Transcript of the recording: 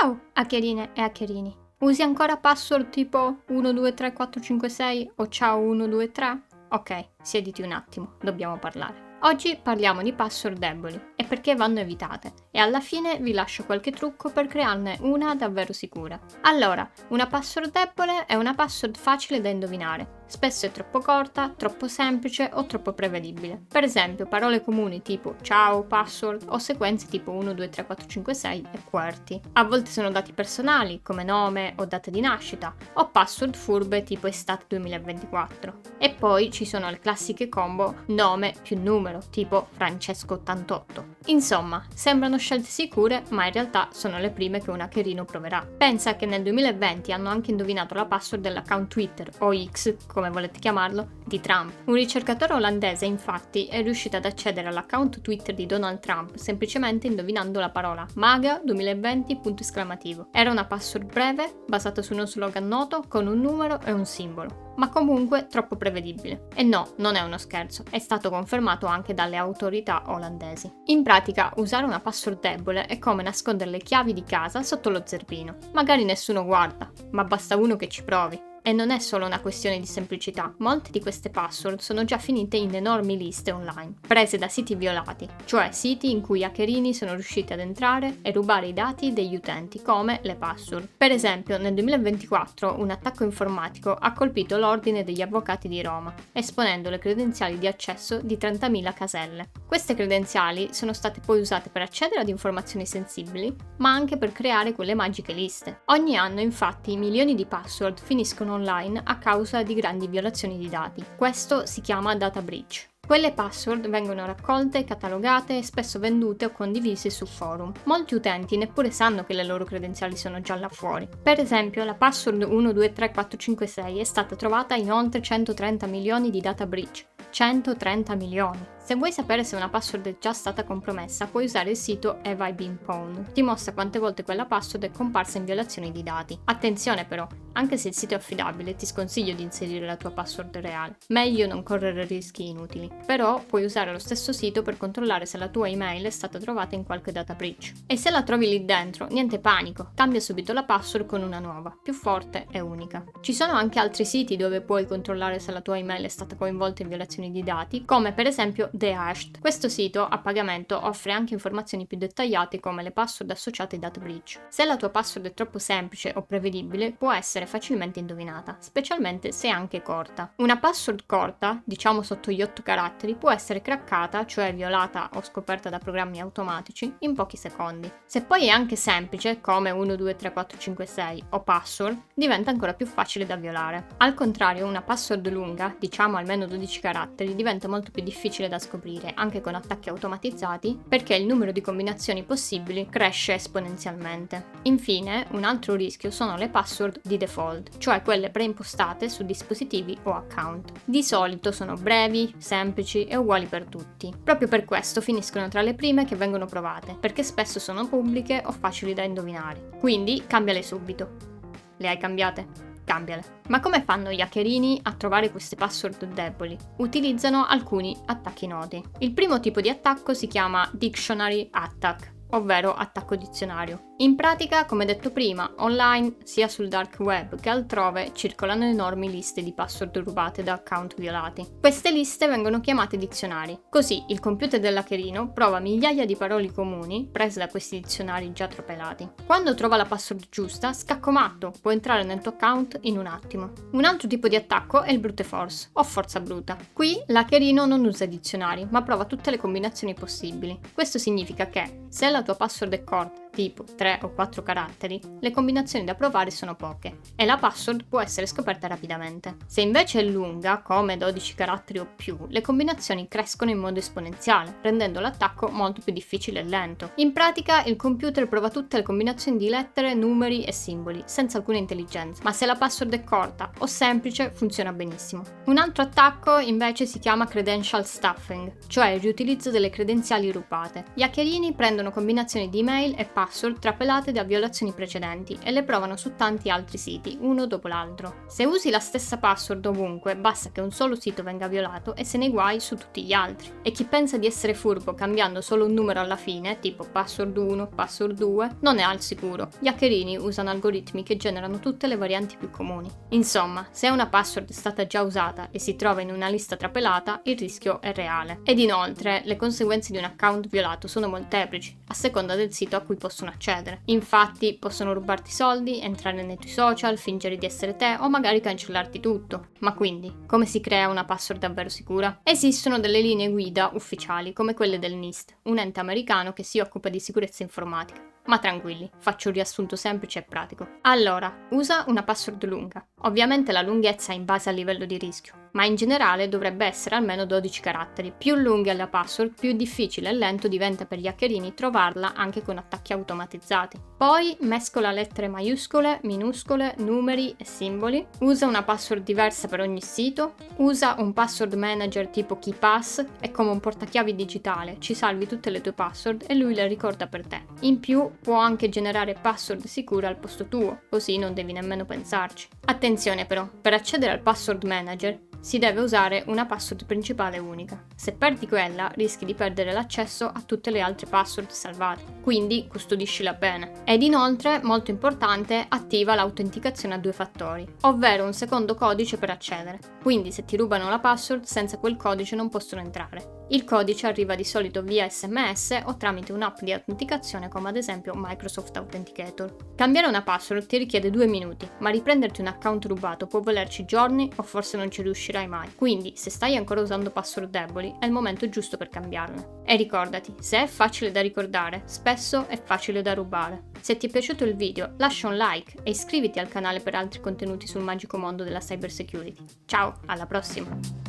Ciao, hackerine e hackerini. Usi ancora password tipo 123456 o ciao 123? Ok, siediti un attimo, dobbiamo parlare. Oggi parliamo di password deboli e perché vanno evitate e alla fine vi lascio qualche trucco per crearne una davvero sicura. Allora, una password debole è una password facile da indovinare. Spesso è troppo corta, troppo semplice o troppo prevedibile. Per esempio, parole comuni tipo ciao, password o sequenze tipo 123456 e QWERTY. A volte sono dati personali come nome o data di nascita o password furbe tipo estate 2024. E poi ci sono le classiche combo nome più numero tipo Francesco88. Insomma, sembrano scelte sicure, ma in realtà sono le prime che un hackerino proverà. Pensa che nel 2020 hanno anche indovinato la password dell'account Twitter o X, come volete chiamarlo, di Trump. Un ricercatore olandese infatti è riuscito ad accedere all'account Twitter di Donald Trump semplicemente indovinando la parola MAGA 2020 punto esclamativo. Era una password breve, basata su uno slogan noto, con un numero e un simbolo, ma comunque troppo prevedibile. E no, non è uno scherzo, è stato confermato anche dalle autorità olandesi. In pratica, usare una password debole è come nascondere le chiavi di casa sotto lo zerbino. Magari nessuno guarda, ma basta uno che ci provi. E non è solo una questione di semplicità, molte di queste password sono già finite in enormi liste online, prese da siti violati, cioè siti in cui hackerini sono riusciti ad entrare e rubare i dati degli utenti, come le password. Per esempio, nel 2024 un attacco informatico ha colpito l'Ordine degli Avvocati di Roma, esponendo le credenziali di accesso di 30.000 caselle. Queste credenziali sono state poi usate per accedere ad informazioni sensibili, ma anche per creare quelle magiche liste. Ogni anno, infatti, milioni di password finiscono online a causa di grandi violazioni di dati. Questo si chiama data breach. Quelle password vengono raccolte, catalogate e spesso vendute o condivise su forum. Molti utenti neppure sanno che le loro credenziali sono già là fuori. Per esempio, la password 123456 è stata trovata in oltre 130 milioni di data breach. 130 milioni. Se vuoi sapere se una password è già stata compromessa, puoi usare il sito Have I Been Pwned. Ti mostra quante volte quella password è comparsa in violazioni di dati. Attenzione però, anche se il sito è affidabile, ti sconsiglio di inserire la tua password reale. Meglio non correre rischi inutili. Però puoi usare lo stesso sito per controllare se la tua email è stata trovata in qualche data breach. E se la trovi lì dentro, niente panico, cambia subito la password con una nuova, più forte e unica. Ci sono anche altri siti dove puoi controllare se la tua email è stata coinvolta in violazioni di dati, come per esempio The Hashed. Questo sito a pagamento offre anche informazioni più dettagliate come le password associate ai data breach. Se la tua password è troppo semplice o prevedibile, può essere facilmente indovinata, specialmente se è anche corta. Una password corta, diciamo sotto gli 8 caratteri, può essere craccata, cioè violata o scoperta da programmi automatici, in pochi secondi. Se poi è anche semplice, come 123456 o password, diventa ancora più facile da violare. Al contrario, una password lunga, diciamo almeno 12 caratteri, diventa molto più difficile da scoprire, anche con attacchi automatizzati, perché il numero di combinazioni possibili cresce esponenzialmente. Infine, un altro rischio sono le password di default, cioè quelle preimpostate su dispositivi o account. Di solito sono brevi, semplici e uguali per tutti. Proprio per questo finiscono tra le prime che vengono provate, perché spesso sono pubbliche o facili da indovinare. Quindi cambiale subito. Le hai cambiate? Cambiale. Ma come fanno gli hackerini a trovare queste password deboli? Utilizzano alcuni attacchi noti. Il primo tipo di attacco si chiama Dictionary Attack, ovvero attacco dizionario. In pratica, come detto prima, online, sia sul dark web che altrove, circolano enormi liste di password rubate da account violati. Queste liste vengono chiamate dizionari. Così il computer dell'hackerino prova migliaia di parole comuni prese da questi dizionari già tropelati. Quando trova la password giusta, scacco matto, può entrare nel tuo account in un attimo. Un altro tipo di attacco è il brute force, o forza bruta. Qui l'hackerino non usa dizionari, ma prova tutte le combinazioni possibili. Questo significa che, se la tua password è corta, tipo 3 o 4 caratteri, le combinazioni da provare sono poche e la password può essere scoperta rapidamente. Se invece è lunga, come 12 caratteri o più, le combinazioni crescono in modo esponenziale, rendendo l'attacco molto più difficile e lento. In pratica, il computer prova tutte le combinazioni di lettere, numeri e simboli, senza alcuna intelligenza, ma se la password è corta o semplice, funziona benissimo. Un altro attacco invece si chiama credential stuffing, cioè il riutilizzo delle credenziali rubate. Gli hackerini prendono combinazioni di email e password trapelate da violazioni precedenti e le provano su tanti altri siti, uno dopo l'altro. Se usi la stessa password ovunque, basta che un solo sito venga violato e se ne guai su tutti gli altri. E chi pensa di essere furbo cambiando solo un numero alla fine, tipo password 1, password 2, non è al sicuro. Gli hackerini usano algoritmi che generano tutte le varianti più comuni. Insomma, se una password è stata già usata e si trova in una lista trapelata, il rischio è reale. Ed inoltre, le conseguenze di un account violato sono molteplici, a seconda del sito a cui possono accedere. Infatti, possono rubarti soldi, entrare nei tuoi social, fingere di essere te o magari cancellarti tutto. Ma quindi, come si crea una password davvero sicura? Esistono delle linee guida ufficiali come quelle del NIST, un ente americano che si occupa di sicurezza informatica. Ma tranquilli, faccio un riassunto semplice e pratico. Allora, usa una password lunga. Ovviamente la lunghezza è in base al livello di rischio, ma in generale dovrebbe essere almeno 12 caratteri. Più lunga è la password, più difficile e lento diventa per gli hackerini trovarla anche con attacchi automatizzati. Poi mescola lettere maiuscole, minuscole, numeri e simboli. Usa una password diversa per ogni sito. Usa un password manager tipo KeePass, è come un portachiavi digitale, ci salvi tutte le tue password e lui le ricorda per te. In più può anche generare password sicure al posto tuo, così non devi nemmeno pensarci. Attenzione però, per accedere al password manager si deve usare una password principale unica. Se perdi quella, rischi di perdere l'accesso a tutte le altre password salvate, quindi custodiscila bene. Ed inoltre, molto importante, attiva l'autenticazione a 2 fattori, ovvero un secondo codice per accedere. Quindi se ti rubano la password, senza quel codice non possono entrare. Il codice arriva di solito via SMS o tramite un'app di autenticazione come ad esempio Microsoft Authenticator. Cambiare una password ti richiede 2 minuti, ma riprenderti un account rubato può volerci giorni o forse non ci riuscirai mai. Quindi, se stai ancora usando password deboli, è il momento giusto per cambiarle. E ricordati, se è facile da ricordare, spesso è facile da rubare. Se ti è piaciuto il video, lascia un like e iscriviti al canale per altri contenuti sul magico mondo della cybersecurity. Ciao, alla prossima!